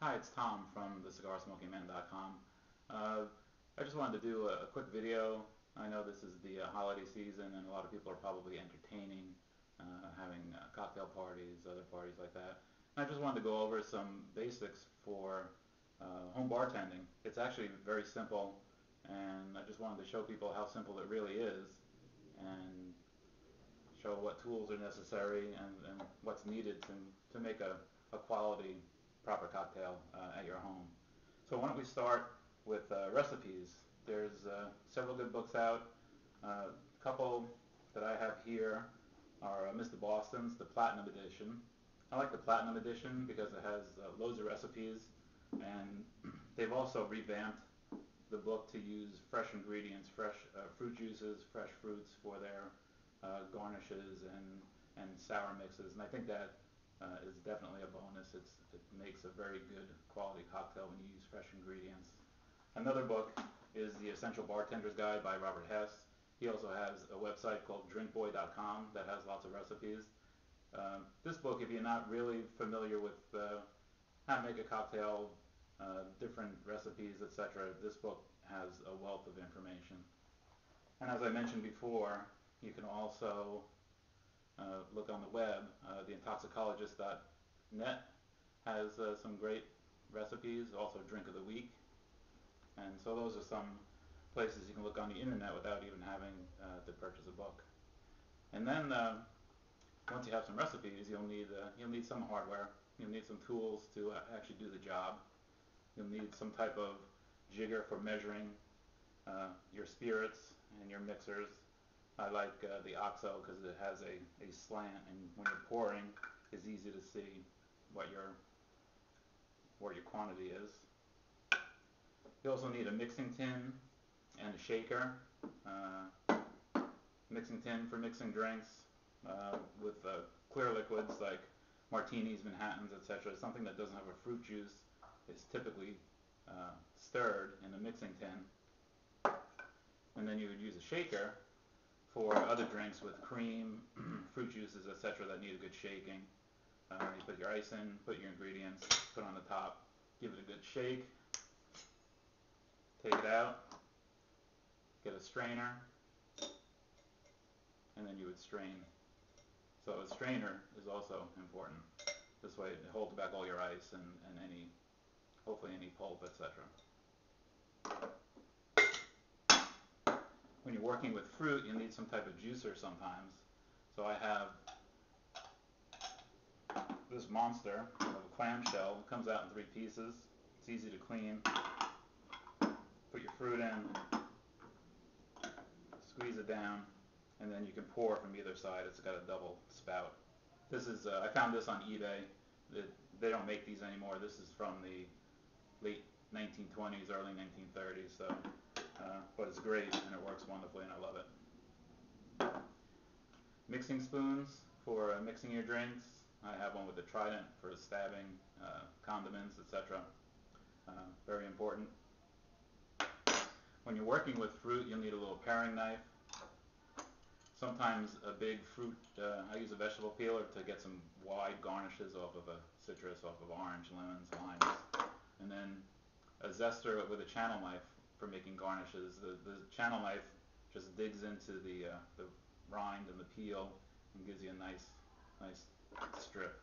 Hi, it's Tom from thecigarsmokingman.com. I just wanted to do a quick video. I know this is the holiday season and a lot of people are probably entertaining, having cocktail parties, other parties like that. And I just wanted to go over some basics for home bartending. It's actually very simple, and I just wanted to show people how simple it really is and show what tools are necessary and what's needed to make a quality, proper cocktail at your home. So why don't we start with recipes? There's several good books out. A couple that I have here are Mr. Boston's, the Platinum Edition. I like the Platinum Edition because it has loads of recipes, and they've also revamped the book to use fresh ingredients, fresh fruit juices, fresh fruits for their garnishes and sour mixes, and I think that is definitely a bonus. It makes a very good quality cocktail when you use fresh ingredients. Another book is The Essential Bartender's Guide by Robert Hess. He also has a website called drinkboy.com that has lots of recipes. This book, if you're not really familiar with how to make a cocktail, different recipes, etc., this book has a wealth of information. And as I mentioned before, you can also look on the web. Theintoxicologist.net has some great recipes, also Drink of the Week. And so those are some places you can look on the internet without even having to purchase a book. And then once you have some recipes, you'll need some hardware. You'll need some tools to actually do the job. You'll need some type of jigger for measuring your spirits and your mixers. I like the OXO because it has a slant, and when you're pouring, it's easy to see what your quantity is. You also need a mixing tin and a shaker. Mixing tin for mixing drinks with clear liquids like martinis, Manhattans, etc. Something that doesn't have a fruit juice is typically stirred in a mixing tin. And then you would use a shaker for other drinks with cream, fruit juices, etc. that need a good shaking. You put your ice in, put your ingredients, put on the top, give it a good shake, take it out, get a strainer, and then you would strain. So a strainer is also important. This way it holds back all your ice and hopefully any pulp, etc. When you're working with fruit, you need some type of juicer sometimes. So I have this monster of a clamshell. It comes out in 3 pieces. It's easy to clean. Put your fruit in, squeeze it down, and then you can pour from either side. It's got a double spout. This is I found this on eBay. They don't make these anymore. This is from the late 1920s, early 1930s. So, but it's great and it works wonderfully, and I love it. Mixing spoons for mixing your drinks. I have one with a trident for stabbing condiments, etc. Very important. When you're working with fruit, you'll need a little paring knife. Sometimes a big fruit, I use a vegetable peeler to get some wide garnishes off of a citrus, off of orange, lemons, limes. And then a zester with a channel knife for making garnishes. The channel knife just digs into the rind and the peel and gives you a nice strip.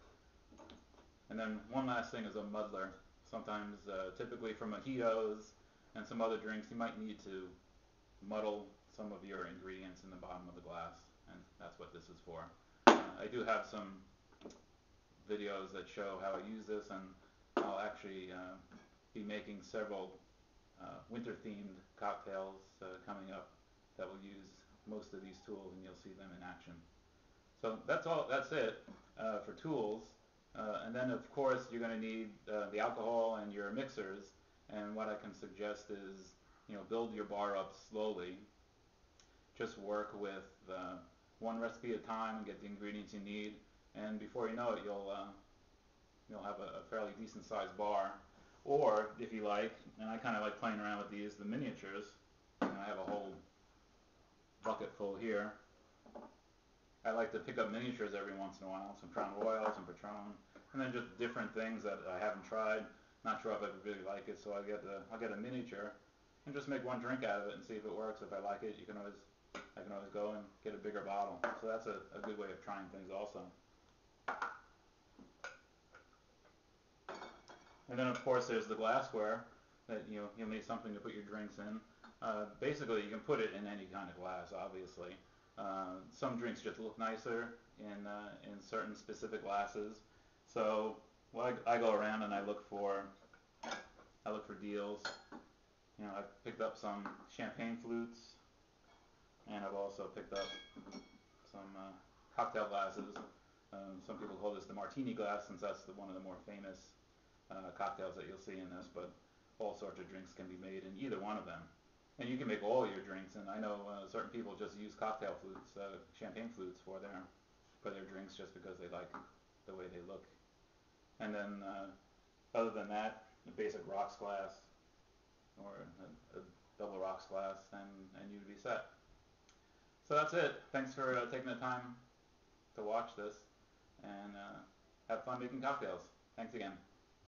And then one last thing is a muddler. Sometimes, typically for mojitos and some other drinks, you might need to muddle some of your ingredients in the bottom of the glass, and that's what this is for. I do have some videos that show how I use this, and I'll actually be making several winter-themed cocktails coming up that will use most of these tools, and you'll see them in action. So that's it for tools. And then of course you're going to need the alcohol and your mixers, and what I can suggest is, build your bar up slowly. Just work with one recipe at a time and get the ingredients you need, and before you know it, you'll have a fairly decent sized bar. Or if you like, and I kind of like playing around with these, the miniatures, and I have a whole bucket full here. I like to pick up miniatures every once in a while, some Crown Royal, some Patron, and then just different things that I haven't tried. not sure if I really like it, so I'll get a miniature and just make one drink out of it and see if it works. If I like it, I can always go and get a bigger bottle. So that's a good way of trying things also. And then of course there's the glassware that you'll need something to put your drinks in. Basically you can put it in any kind of glass, obviously. Some drinks just look nicer in certain specific glasses. So I go around and I look for deals. I've picked up some champagne flutes, and I've also picked up some cocktail glasses. Some people call this the martini glass, since that's one of the more famous cocktails that you'll see in this, but all sorts of drinks can be made in either one of them. And you can make all your drinks, and I know certain people just use cocktail flutes, champagne flutes for their drinks just because they like the way they look. And then other than that, a basic rocks glass or a double rocks glass, and you'd be set. So that's it. Thanks for taking the time to watch this, and have fun making cocktails. Thanks again.